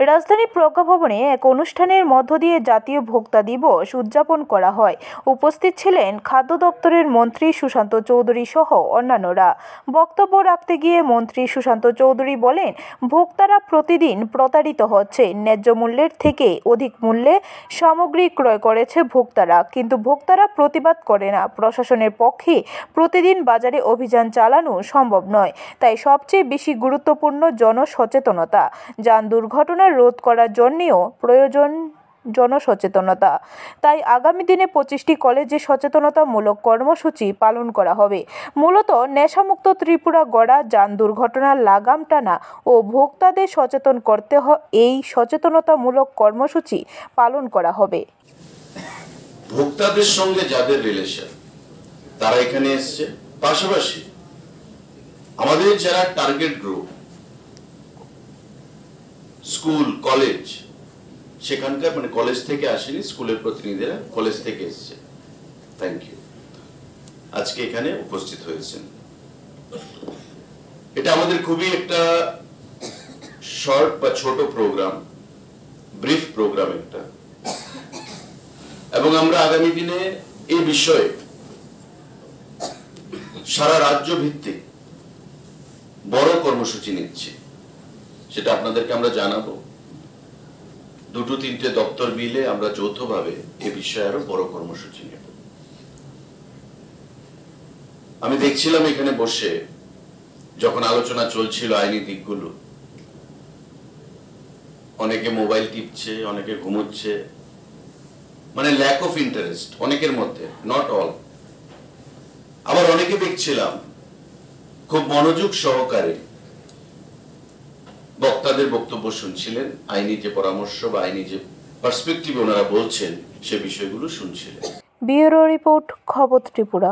রাজধানী প্রজ্ঞাভবনে এক অনুষ্ঠানের মধ্য দিয়ে জাতীয় ভোক্তা দিবস উদযাপন করা হয়। উপস্থিত ছিলেন খাদ্য দপ্তরের মন্ত্রী সুশান্ত চৌধুরী সহ অন্যান্যরা। বক্তব্য রাখতে গিয়ে মন্ত্রী সুশান্ত চৌধুরী বলেন, ভোক্তারা প্রতিদিন প্রতারিত হচ্ছে। ন্যায্য মূল্যের থেকে অধিক মূল্যে সামগ্রী ক্রয় করেছে ভোক্তারা, কিন্তু ভোক্তারা প্রতিবাদ করে না। প্রশাসনের পক্ষে প্রতিদিন বাজারে অভিযান চালানো সম্ভব নয়, তাই সবচেয়ে বেশি গুরুত্বপূর্ণ জনসচেতনতা। যান দুর্ঘটনা রোধ করার জন্যও প্রয়োজন জনসচেতনতা। তাই আগামী দিনে 25টি কলেজে সচেতনতামূলক কর্মসূচি পালন করা হবে। মূলত নেশামুক্ত ত্রিপুরা গড়া, যান দুর্ঘটনার লাগাম টানা ও ভোক্তাদের সচেতন করতে এই সচেতনতামূলক কর্মসূচি পালন করা হবে। ভোক্তাদের সঙ্গে যাদের রিলেশন তারা এখানে এসছে, পাশাপাশি আমাদের যারা টার্গেট গ্রুপ স্কুল কলেজ, সেখানকার কলেজ থেকে আসেনি, স্কুলের প্রতিনিধিরা কলেজ থেকে এসছে, থ্যাংক ইউ, আজকে এখানে উপস্থিত হয়েছেন। এটা আমাদের খুবই একটা শর্ট বা ছোট প্রোগ্রাম, ব্রিফ প্রোগ্রাম একটা, এবং আমরা আগামী দিনে এই বিষয়ে সারা রাজ্য ভিত্তিক বড় কর্মসূচি নিচ্ছি, সেটা আপনাদেরকে আমরা জানাবো। 2-3টে দপ্তর মিলে আমরা যৌথভাবে এ বিষয়ে আরো বড় কর্মসূচি নেব। আমি দেখছিলাম এখানে বসে যখন আলোচনা চলছিল আইনি দিকগুলো, অনেকে মোবাইল টিপছে, অনেকে ঘুমোচ্ছে, ল্যাক অফ ইন্টারেস্ট অনেকের মধ্যে, নট অল। আবার অনেকে দেখছিলাম খুব মনোযোগ সহকারে বক্তাদের বক্তব্য শুনছিলেন, আইনি যে পরামর্শ বা আইনি যে পার্সপেক্টিভ ওনারা বলছেন সে বিষয়গুলো শুনছিলেন। ব্যুরো রিপোর্ট, খবর ত্রিপুরা।